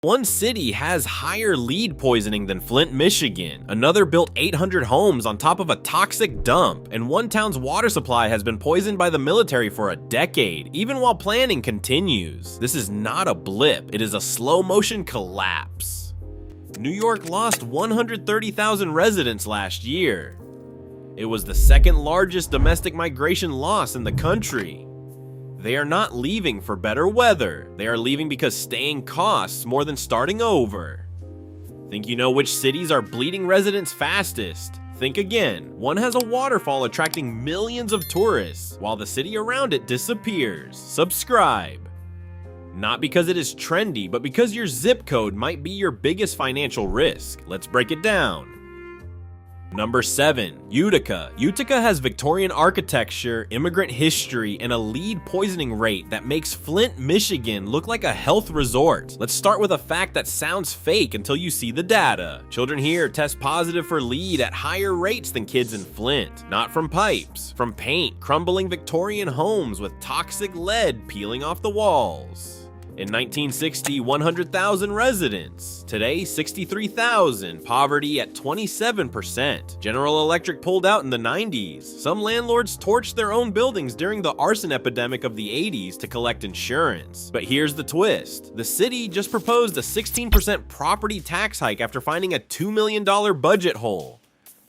One city has higher lead poisoning than Flint, Michigan. Another built 800 homes on top of a toxic dump, and one town's water supply has been poisoned by the military for a decade, even while planning continues. This is not a blip, it is a slow-motion collapse. New York lost 130,000 residents last year. It was the second largest domestic migration loss in the country. They are not leaving for better weather. They are leaving because staying costs more than starting over. Think you know which cities are bleeding residents fastest? Think again. One has a waterfall attracting millions of tourists, while the city around it disappears. Subscribe. Not because it is trendy, but because your zip code might be your biggest financial risk. Let's break it down. Number 7. Utica. Utica has Victorian architecture, immigrant history, and a lead poisoning rate that makes Flint, Michigan look like a health resort. Let's start with a fact that sounds fake until you see the data. Children here test positive for lead at higher rates than kids in Flint. Not from pipes, from paint, crumbling Victorian homes with toxic lead peeling off the walls. In 1960, 100,000 residents. Today, 63,000. Poverty at 27%. General Electric pulled out in the 90s. Some landlords torched their own buildings during the arson epidemic of the 80s to collect insurance. But here's the twist. The city just proposed a 16% property tax hike after finding a $2 million budget hole.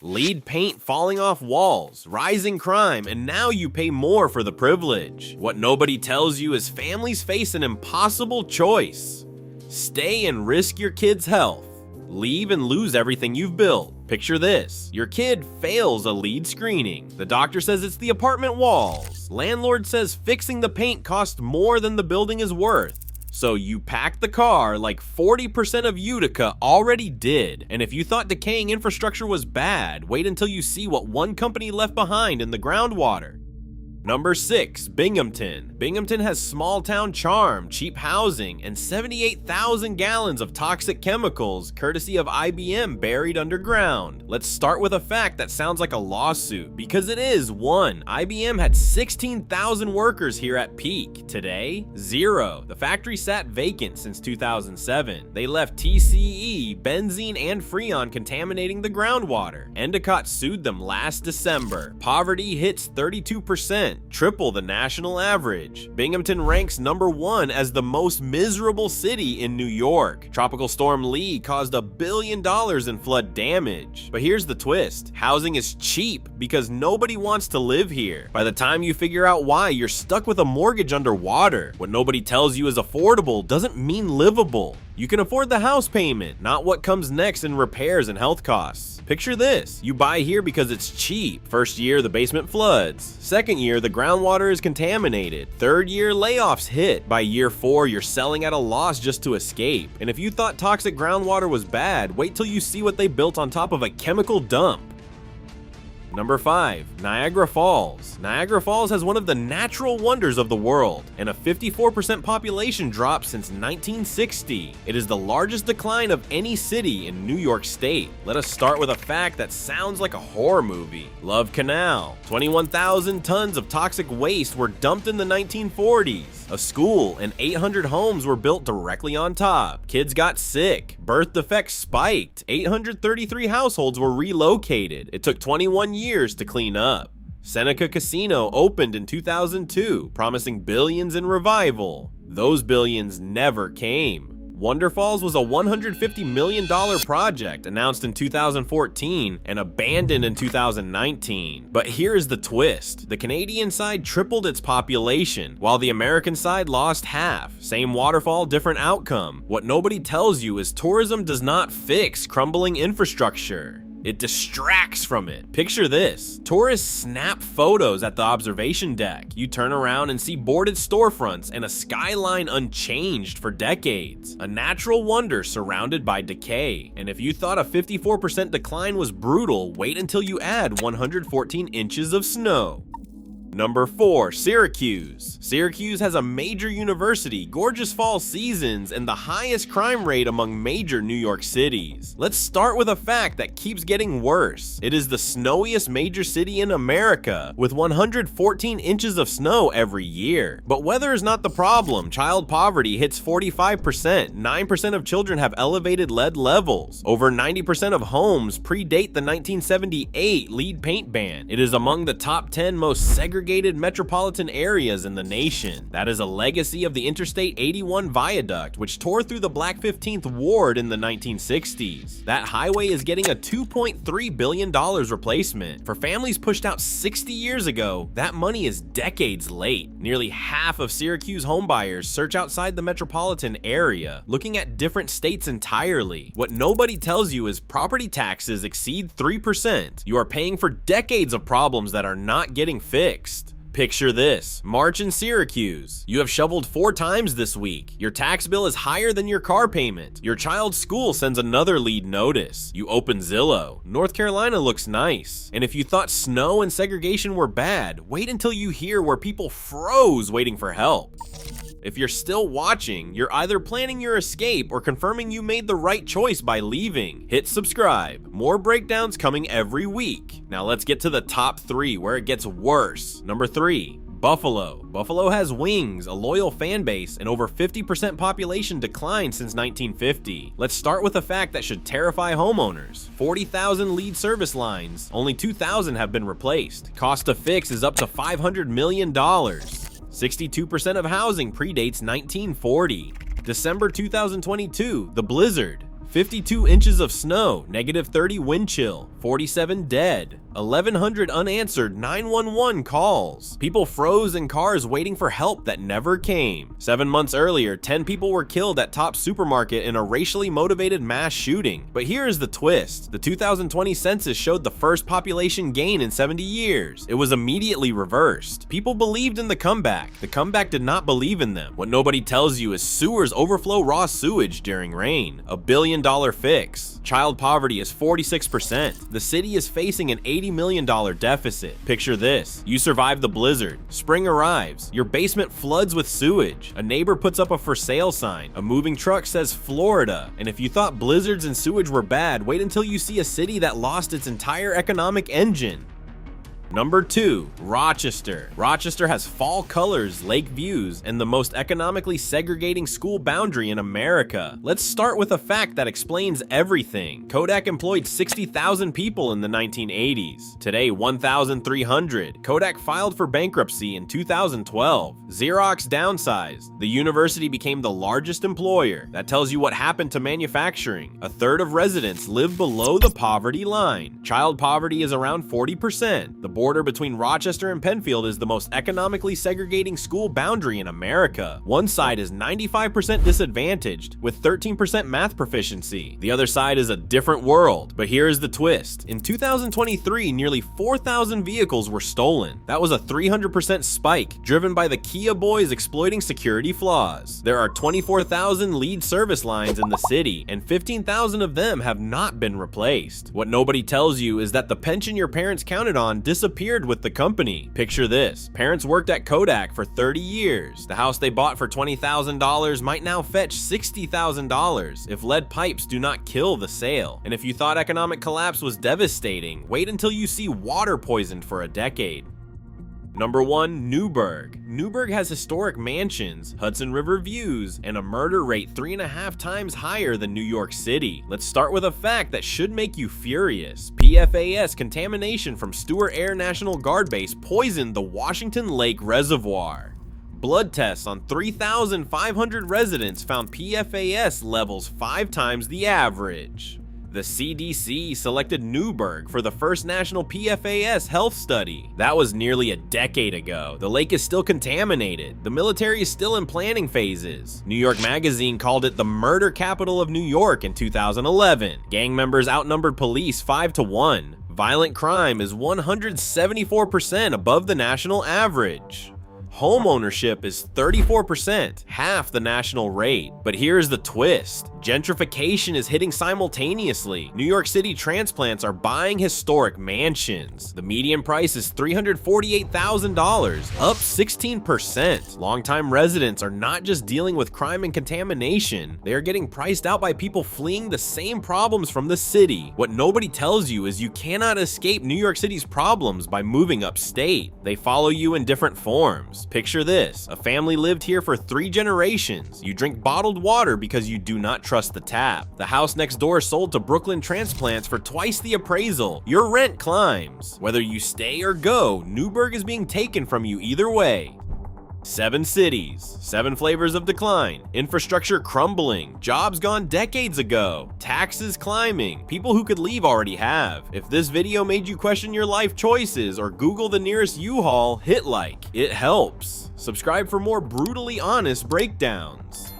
Lead paint falling off walls, rising crime, and now you pay more for the privilege. What nobody tells you is families face an impossible choice. Stay and risk your kid's health. Leave and lose everything you've built. Picture this. Your kid fails a lead screening. The doctor says it's the apartment walls. Landlord says fixing the paint costs more than the building is worth. So you pack the car like 40% of Utica already did. And if you thought decaying infrastructure was bad, wait until you see what one company left behind in the groundwater. Number 6. Binghamton. Binghamton has small town charm, cheap housing, and 78,000 gallons of toxic chemicals courtesy of IBM buried underground. Let's start with a fact that sounds like a lawsuit, because it is one. IBM had 16,000 workers here at peak. Today, 0. The factory sat vacant since 2007. They left TCE, benzene, and freon contaminating the groundwater. Endicott sued them last December. Poverty hits 32%. Triple the national average. Binghamton ranks number 1 as the most miserable city in New York. Tropical Storm Lee caused $1 billion in flood damage. But here's the twist. Housing is cheap because nobody wants to live here. By the time you figure out why, you're stuck with a mortgage underwater. What nobody tells you is affordable doesn't mean livable. You can afford the house payment, not what comes next in repairs and health costs. Picture this. You buy here because it's cheap. First year, the basement floods. Second year, the groundwater is contaminated. Third year, layoffs hit. By year 4, you're selling at a loss just to escape. And if you thought toxic groundwater was bad, wait till you see what they built on top of a chemical dump. Number 5. Niagara Falls. Niagara Falls has one of the natural wonders of the world, and a 54% population drop since 1960. It is the largest decline of any city in New York State. Let us start with a fact that sounds like a horror movie. Love Canal. 21,000 tons of toxic waste were dumped in the 1940s. A school and 800 homes were built directly on top. Kids got sick. Birth defects spiked. 833 households were relocated. It took 21 years to clean up. Seneca Casino opened in 2002, promising billions in revival. Those billions never came. Wonder Falls was a $150 million project announced in 2014 and abandoned in 2019. But here's the twist. The Canadian side tripled its population, while the American side lost half. Same waterfall, different outcome. What nobody tells you is tourism does not fix crumbling infrastructure. It distracts from it. Picture this. Tourists snap photos at the observation deck. You turn around and see boarded storefronts and a skyline unchanged for decades. A natural wonder surrounded by decay. And if you thought a 54% decline was brutal, wait until you add 114 inches of snow. Number 4. Syracuse. Syracuse has a major university, gorgeous fall seasons, and the highest crime rate among major New York cities. Let's start with a fact that keeps getting worse. It is the snowiest major city in America, with 114 inches of snow every year. But weather is not the problem. Child poverty hits 45%. 9% of children have elevated lead levels. Over 90% of homes predate the 1978 lead paint ban. It is among the top 10 most segregated metropolitan areas in the nation. That is a legacy of the Interstate 81 viaduct, which tore through the Black 15th Ward in the 1960s. That highway is getting a $2.3 billion replacement. For families pushed out 60 years ago, that money is decades late. Nearly half of Syracuse homebuyers search outside the metropolitan area, looking at different states entirely. What nobody tells you is property taxes exceed 3%. You are paying for decades of problems that are not getting fixed. Picture this: March in Syracuse. You have shoveled 4 times this week. Your tax bill is higher than your car payment. Your child's school sends another lead notice. You open Zillow. North Carolina looks nice. And if you thought snow and segregation were bad, wait until you hear where people froze waiting for help. If you're still watching, you're either planning your escape or confirming you made the right choice by leaving. Hit subscribe. More breakdowns coming every week. Now let's get to the top 3 where it gets worse. Number 3. Buffalo. Buffalo has wings, a loyal fan base, and over 50% population decline since 1950. Let's start with a fact that should terrify homeowners. 40,000 lead service lines, only 2,000 have been replaced. Cost to fix is up to $500 million. 62% of housing predates 1940. December 2022, the blizzard. 52 inches of snow, -30 wind chill, 47 dead, 1,100 unanswered 911 calls. People froze in cars waiting for help that never came. 7 months earlier, 10 people were killed at Top Supermarket in a racially motivated mass shooting. But here is the twist. The 2020 census showed the first population gain in 70 years. It was immediately reversed. People believed in the comeback. The comeback did not believe in them. What nobody tells you is sewers overflow raw sewage during rain. $1 billion fix. Child poverty is 46%. The city is facing an $80 million deficit. Picture this: you survive the blizzard. Spring arrives. Your basement floods with sewage. A neighbor puts up a for sale sign. A moving truck says Florida. And if you thought blizzards and sewage were bad, wait until you see a city that lost its entire economic engine. Number 2, Rochester. Rochester has fall colors, lake views, and the most economically segregating school boundary in America. Let's start with a fact that explains everything. Kodak employed 60,000 people in the 1980s. Today, 1,300. Kodak filed for bankruptcy in 2012. Xerox downsized. The university became the largest employer. That tells you what happened to manufacturing. A third of residents live below the poverty line. Child poverty is around 40%. The border between Rochester and Penfield is the most economically segregating school boundary in America. One side is 95% disadvantaged, with 13% math proficiency. The other side is a different world. But here is the twist. In 2023, nearly 4,000 vehicles were stolen. That was a 300% spike, driven by the Kia boys exploiting security flaws. There are 24,000 lead service lines in the city, and 15,000 of them have not been replaced. What nobody tells you is that the pension your parents counted on disappeared with the company. Picture this: parents worked at Kodak for 30 years. The house they bought for $20,000 might now fetch $60,000 if lead pipes do not kill the sale. And if you thought economic collapse was devastating, wait until you see water poisoned for a decade. Number 1, Newburgh. Newburgh has historic mansions, Hudson River views, and a murder rate 3.5 times higher than New York City. Let's start with a fact that should make you furious. PFAS contamination from Stewart Air National Guard Base poisoned the Washington Lake Reservoir. Blood tests on 3,500 residents found PFAS levels 5 times the average. The CDC selected Newburgh for the first national PFAS health study. That was nearly a decade ago. The lake is still contaminated. The military is still in planning phases. New York Magazine called it the murder capital of New York in 2011. Gang members outnumbered police 5-1. Violent crime is 174% above the national average. Home ownership is 34%, half the national rate. But here's the twist. Gentrification is hitting simultaneously. New York City transplants are buying historic mansions. The median price is $348,000, up 16%. Longtime residents are not just dealing with crime and contamination, they are getting priced out by people fleeing the same problems from the city. What nobody tells you is you cannot escape New York City's problems by moving upstate. They follow you in different forms. Picture this: a family lived here for 3 generations. You drink bottled water because you do not trust the tap. The house next door sold to Brooklyn transplants for twice the appraisal. Your rent climbs. Whether you stay or go, Newburgh is being taken from you either way. 7 cities, 7 flavors of decline, infrastructure crumbling, jobs gone decades ago, taxes climbing, people who could leave already have. If this video made you question your life choices or Google the nearest U-Haul, hit like. It helps. Subscribe for more brutally honest breakdowns.